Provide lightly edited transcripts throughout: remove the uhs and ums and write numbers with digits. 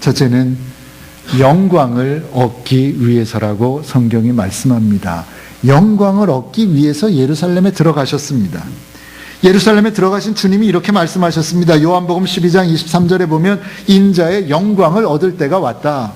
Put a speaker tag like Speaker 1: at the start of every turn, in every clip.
Speaker 1: 첫째는 영광을 얻기 위해서라고 성경이 말씀합니다. 영광을 얻기 위해서 예루살렘에 들어가셨습니다. 예루살렘에 들어가신 주님이 이렇게 말씀하셨습니다. 요한복음 12장 23절에 보면 인자의 영광을 얻을 때가 왔다.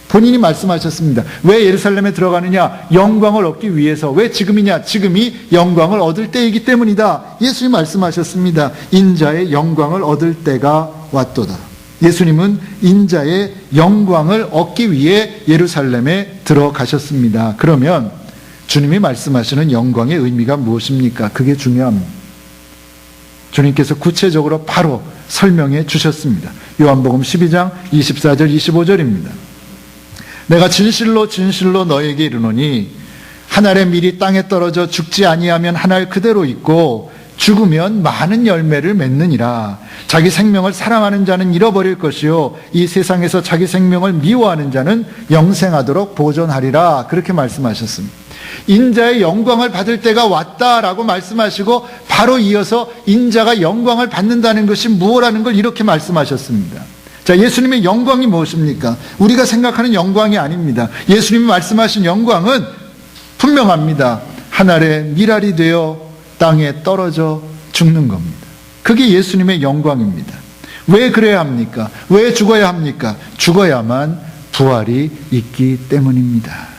Speaker 1: 본인이 말씀하셨습니다. 왜 예루살렘에 들어가느냐? 영광을 얻기 위해서. 왜 지금이냐? 지금이 영광을 얻을 때이기 때문이다. 예수님이 말씀하셨습니다. 인자의 영광을 얻을 때가 왔도다. 예수님은 인자의 영광을 얻기 위해 예루살렘에 들어가셨습니다. 그러면 주님이 말씀하시는 영광의 의미가 무엇입니까? 그게 중요합니다. 주님께서 구체적으로 바로 설명해 주셨습니다. 요한복음 12장 24절 25절입니다. 내가 진실로 진실로 너에게 이르노니 한 알의 밀이 땅에 떨어져 죽지 아니하면 한 알 그대로 있고 죽으면 많은 열매를 맺느니라. 자기 생명을 사랑하는 자는 잃어버릴 것이요 이 세상에서 자기 생명을 미워하는 자는 영생하도록 보존하리라. 그렇게 말씀하셨습니다. 인자의 영광을 받을 때가 왔다라고 말씀하시고 바로 이어서 인자가 영광을 받는다는 것이 무엇이라는 걸 이렇게 말씀하셨습니다. 자, 예수님의 영광이 무엇입니까? 우리가 생각하는 영광이 아닙니다. 예수님이 말씀하신 영광은 분명합니다. 한 알의 밀알이 되어 땅에 떨어져 죽는 겁니다. 그게 예수님의 영광입니다. 왜 그래야 합니까? 왜 죽어야 합니까? 죽어야만 부활이 있기 때문입니다.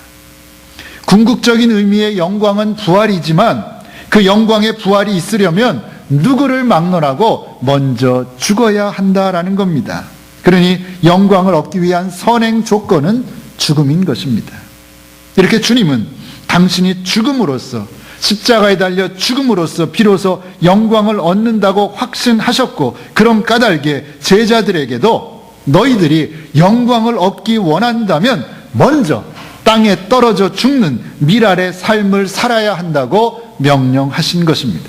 Speaker 1: 궁극적인 의미의 영광은 부활이지만 그 영광의 부활이 있으려면 누구를 막론하고 먼저 죽어야 한다라는 겁니다. 그러니 영광을 얻기 위한 선행 조건은 죽음인 것입니다. 이렇게 주님은 당신이 죽음으로써 십자가에 달려 죽음으로써 비로소 영광을 얻는다고 확신하셨고 그런 까닭에 제자들에게도 너희들이 영광을 얻기 원한다면 먼저 땅에 떨어져 죽는 밀알의 삶을 살아야 한다고 명령하신 것입니다.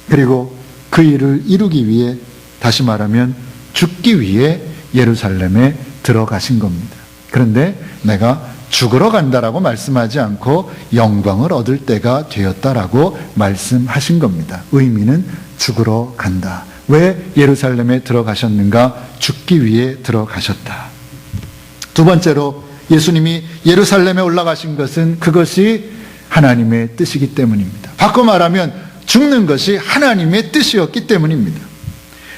Speaker 1: 그리고 그 일을 이루기 위해 다시 말하면 죽기 위해 예루살렘에 들어가신 겁니다. 그런데 내가 죽으러 간다라고 말씀하지 않고 영광을 얻을 때가 되었다라고 말씀하신 겁니다. 의미는 죽으러 간다. 왜 예루살렘에 들어가셨는가? 죽기 위해 들어가셨다. 두 번째로 예수님이 예루살렘에 올라가신 것은 그것이 하나님의 뜻이기 때문입니다. 바꿔 말하면 죽는 것이 하나님의 뜻이었기 때문입니다.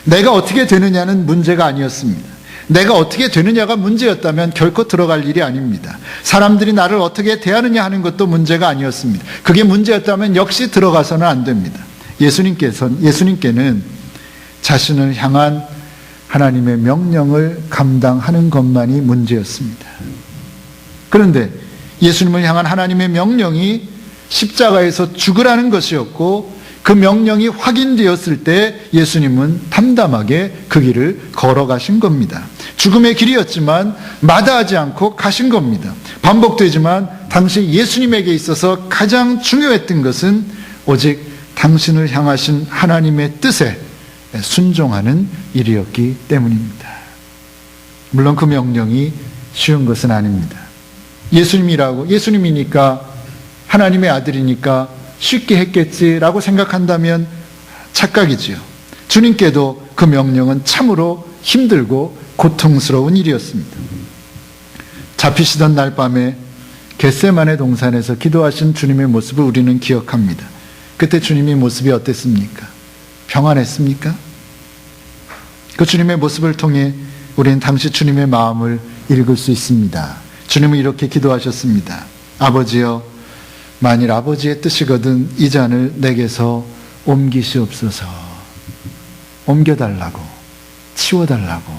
Speaker 1: 내가 어떻게 되느냐는 문제가 아니었습니다. 내가 어떻게 되느냐가 문제였다면 결코 들어갈 일이 아닙니다. 사람들이 나를 어떻게 대하느냐 하는 것도 문제가 아니었습니다. 그게 문제였다면 역시 들어가서는 안 됩니다. 예수님께는 자신을 향한 하나님의 명령을 감당하는 것만이 문제였습니다. 그런데 예수님을 향한 하나님의 명령이 십자가에서 죽으라는 것이었고 그 명령이 확인되었을 때 예수님은 담담하게 그 길을 걸어가신 겁니다. 죽음의 길이었지만 마다하지 않고 가신 겁니다. 반복되지만 당시 예수님에게 있어서 가장 중요했던 것은 오직 당신을 향하신 하나님의 뜻에 순종하는 일이었기 때문입니다. 물론 그 명령이 쉬운 것은 아닙니다. 예수님이니까 하나님의 아들이니까 쉽게 했겠지라고 생각한다면 착각이지요. 주님께도 그 명령은 참으로 힘들고 고통스러운 일이었습니다. 잡히시던 날 밤에 겟세마네 동산에서 기도하신 주님의 모습을 우리는 기억합니다. 그때 주님의 모습이 어땠습니까? 평안했습니까? 그 주님의 모습을 통해 우리는 당시 주님의 마음을 읽을 수 있습니다. 주님은 이렇게 기도하셨습니다. 아버지여, 만일 아버지의 뜻이거든 이 잔을 내게서 옮기시옵소서. 옮겨달라고, 치워달라고,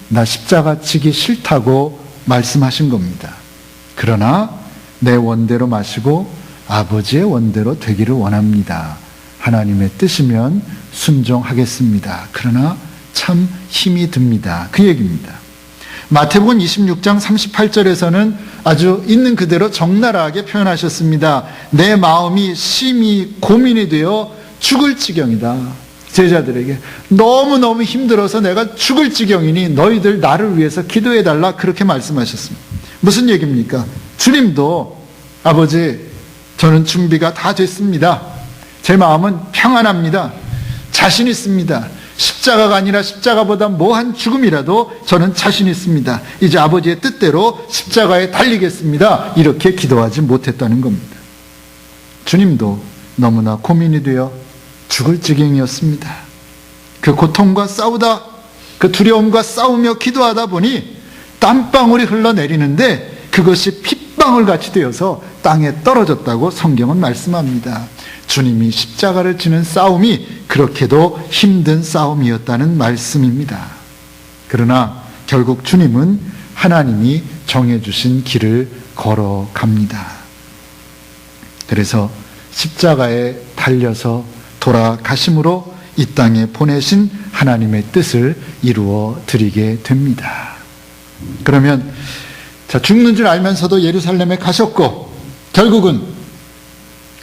Speaker 1: 나 십자가 지기 싫다고 말씀하신 겁니다. 그러나 내 원대로 마시고 아버지의 원대로 되기를 원합니다. 하나님의 뜻이면 순종하겠습니다. 그러나 참 힘이 듭니다. 그 얘기입니다. 마태복음 26장 38절에서는 아주 있는 그대로 적나라하게 표현하셨습니다. 내 마음이 심히 고민이 되어 죽을 지경이다. 제자들에게 너무너무 힘들어서 내가 죽을 지경이니 너희들 나를 위해서 기도해달라, 그렇게 말씀하셨습니다. 무슨 얘기입니까? 주님도 아버지, 저는 준비가 다 됐습니다. 제 마음은 평안합니다. 자신 있습니다. 십자가가 아니라 십자가보다 뭐한 죽음이라도 저는 자신 있습니다. 이제 아버지의 뜻대로 십자가에 달리겠습니다. 이렇게 기도하지 못했다는 겁니다. 주님도 너무나 고민이 되어 죽을 지경이었습니다. 그 고통과 싸우다, 그 두려움과 싸우며 기도하다 보니 땀방울이 흘러내리는데 그것이 핏방울 같이 되어서 땅에 떨어졌다고 성경은 말씀합니다. 주님이 십자가를 지는 싸움이 그렇게도 힘든 싸움이었다는 말씀입니다. 그러나 결국 주님은 하나님이 정해주신 길을 걸어갑니다. 그래서 십자가에 달려서 돌아가심으로 이 땅에 보내신 하나님의 뜻을 이루어 드리게 됩니다. 그러면 죽는 줄 알면서도 예루살렘에 가셨고 결국은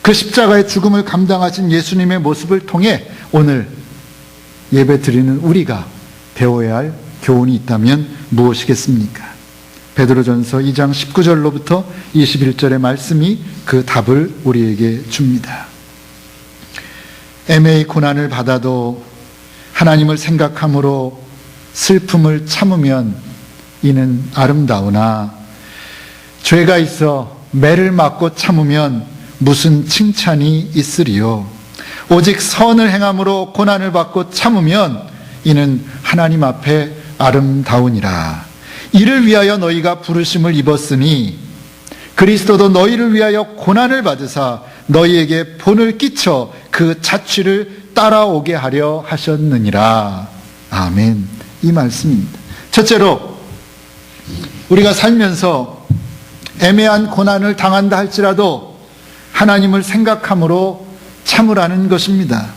Speaker 1: 그 십자가의 죽음을 감당하신 예수님의 모습을 통해 오늘 예배 드리는 우리가 배워야 할 교훈이 있다면 무엇이겠습니까? 베드로전서 2장 19절로부터 21절의 말씀이 그 답을 우리에게 줍니다. 애매히 고난을 받아도 하나님을 생각함으로 슬픔을 참으면 이는 아름다우나 죄가 있어 매를 맞고 참으면 무슨 칭찬이 있으리요. 오직 선을 행함으로 고난을 받고 참으면 이는 하나님 앞에 아름다우니라. 이를 위하여 너희가 부르심을 입었으니 그리스도도 너희를 위하여 고난을 받으사 너희에게 본을 끼쳐 그 자취를 따라오게 하려 하셨느니라. 아멘. 이 말씀입니다. 첫째로 우리가 살면서 애매한 고난을 당한다 할지라도 하나님을 생각함으로 참으라는 것입니다.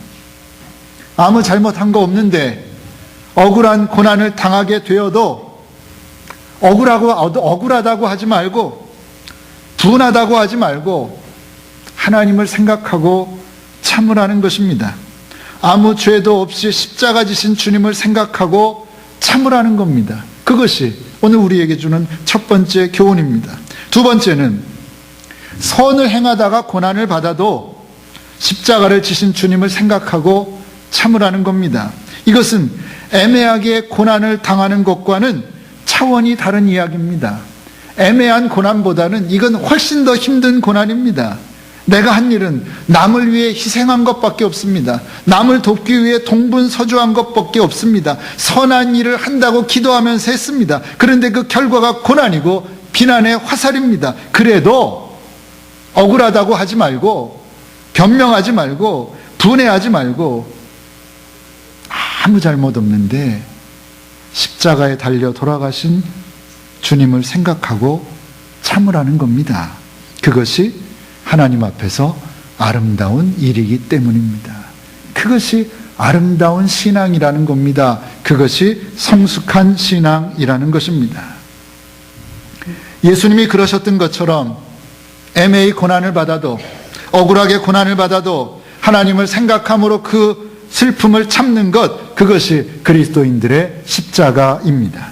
Speaker 1: 아무 잘못한 거 없는데 억울한 고난을 당하게 되어도 억울하다고 하지 말고 분하다고 하지 말고 하나님을 생각하고 참으라는 것입니다. 아무 죄도 없이 십자가 지신 주님을 생각하고 참으라는 겁니다. 그것이 오늘 우리에게 주는 첫 번째 교훈입니다. 두 번째는 선을 행하다가 고난을 받아도 십자가를 지신 주님을 생각하고 참으라는 겁니다. 이것은 애매하게 고난을 당하는 것과는 차원이 다른 이야기입니다. 애매한 고난보다는 이건 훨씬 더 힘든 고난입니다. 내가 한 일은 남을 위해 희생한 것밖에 없습니다. 남을 돕기 위해 동분서주한 것밖에 없습니다. 선한 일을 한다고 기도하면서 했습니다. 그런데 그 결과가 고난이고 비난의 화살입니다. 그래도 억울하다고 하지 말고 변명하지 말고 분해하지 말고 아무 잘못 없는데 십자가에 달려 돌아가신 주님을 생각하고 참으라는 겁니다. 그것이 하나님 앞에서 아름다운 일이기 때문입니다. 그것이 아름다운 신앙이라는 겁니다. 그것이 성숙한 신앙이라는 것입니다. 예수님이 그러셨던 것처럼 애매히 고난을 받아도 억울하게 고난을 받아도 하나님을 생각함으로 그 슬픔을 참는 것, 그것이 그리스도인들의 십자가입니다.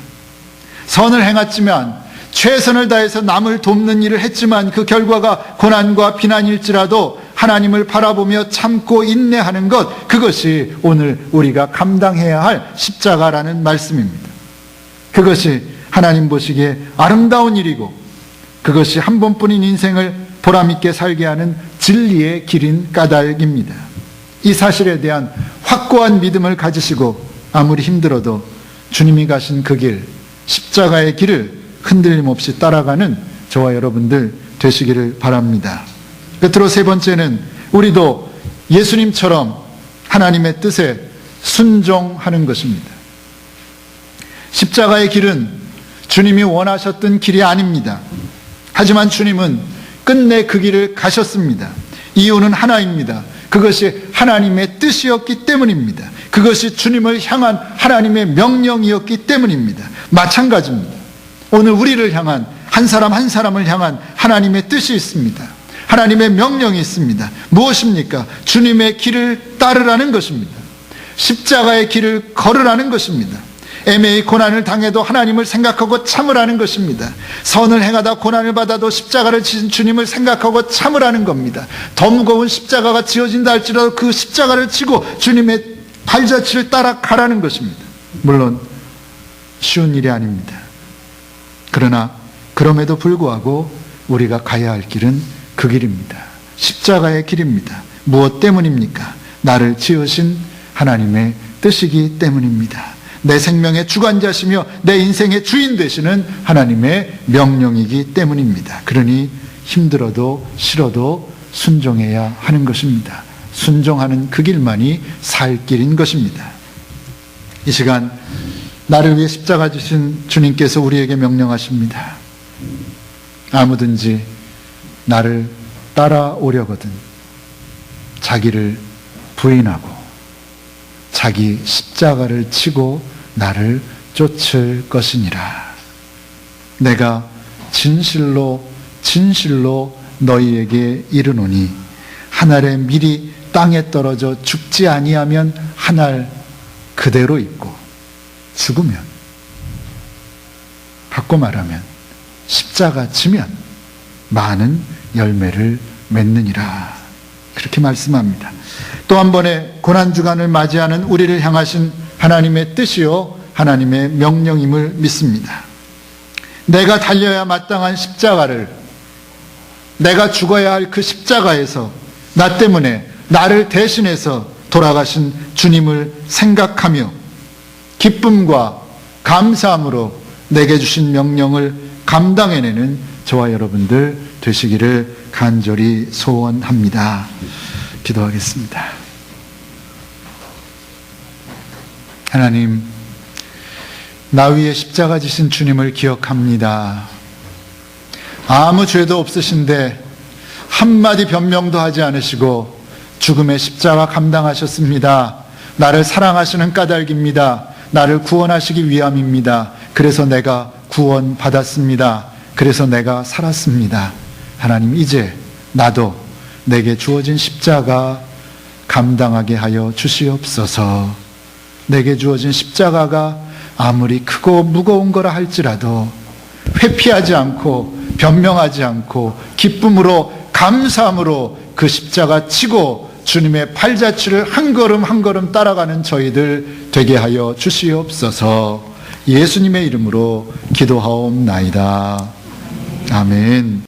Speaker 1: 선을 행했지만 최선을 다해서 남을 돕는 일을 했지만 그 결과가 고난과 비난일지라도 하나님을 바라보며 참고 인내하는 것, 그것이 오늘 우리가 감당해야 할 십자가라는 말씀입니다. 그것이 하나님 보시기에 아름다운 일이고 그것이 한 번뿐인 인생을 보람있게 살게 하는 진리의 길인 까닭입니다. 이 사실에 대한 확고한 믿음을 가지시고 아무리 힘들어도 주님이 가신 그 길, 십자가의 길을 흔들림 없이 따라가는 저와 여러분들 되시기를 바랍니다. 끝으로 세 번째는 우리도 예수님처럼 하나님의 뜻에 순종하는 것입니다. 십자가의 길은 주님이 원하셨던 길이 아닙니다. 하지만 주님은 끝내 그 길을 가셨습니다. 이유는 하나입니다. 그것이 하나님의 뜻이었기 때문입니다. 그것이 주님을 향한 하나님의 명령이었기 때문입니다. 마찬가지입니다. 오늘 우리를 향한 한 사람 한 사람을 향한 하나님의 뜻이 있습니다. 하나님의 명령이 있습니다. 무엇입니까? 주님의 길을 따르라는 것입니다. 십자가의 길을 걸으라는 것입니다. 애매히 고난을 당해도 하나님을 생각하고 참으라는 것입니다. 선을 행하다 고난을 받아도 십자가를 지신 주님을 생각하고 참으라는 겁니다. 더 무거운 십자가가 지어진다 할지라도 그 십자가를 지고 주님의 팔자취를 따라가라는 것입니다. 물론 쉬운 일이 아닙니다. 그러나 그럼에도 불구하고 우리가 가야 할 길은 그 길입니다. 십자가의 길입니다. 무엇 때문입니까? 나를 지으신 하나님의 뜻이기 때문입니다. 내 생명의 주관자시며 내 인생의 주인 되시는 하나님의 명령이기 때문입니다. 그러니 힘들어도 싫어도 순종해야 하는 것입니다. 순종하는 그 길만이 살 길인 것입니다. 이 시간 나를 위해 십자가 지신 주님께서 우리에게 명령하십니다. 아무든지 나를 따라오려거든 자기를 부인하고 자기 십자가를 치고 나를 쫓을 것이니라. 내가 진실로 진실로 너희에게 이르노니 한 알의 밀이 땅에 떨어져 죽지 아니하면 한 알 그대로 있고 죽으면, 바꿔 말하면 십자가 지면 많은 열매를 맺느니라. 그렇게 말씀합니다. 또 한 번의 고난주간을 맞이하는 우리를 향하신 하나님의 뜻이요 하나님의 명령임을 믿습니다. 내가 달려야 마땅한 십자가를, 내가 죽어야 할 그 십자가에서 나 때문에 나를 대신해서 돌아가신 주님을 생각하며 기쁨과 감사함으로 내게 주신 명령을 감당해내는 저와 여러분들 되시기를 간절히 소원합니다. 기도하겠습니다. 하나님, 나 위에 십자가 지신 주님을 기억합니다. 아무 죄도 없으신데 한마디 변명도 하지 않으시고 죽음의 십자가 감당하셨습니다. 나를 사랑하시는 까닭입니다. 나를 구원하시기 위함입니다. 그래서 내가 구원받았습니다. 그래서 내가 살았습니다. 하나님, 이제 나도 내게 주어진 십자가 감당하게 하여 주시옵소서. 내게 주어진 십자가가 아무리 크고 무거운 거라 할지라도 회피하지 않고 변명하지 않고 기쁨으로 감사함으로 그 십자가 치고 주님의 팔자취를 한 걸음 한 걸음 따라가는 저희들 되게 하여 주시옵소서. 예수님의 이름으로 기도하옵나이다. 아멘.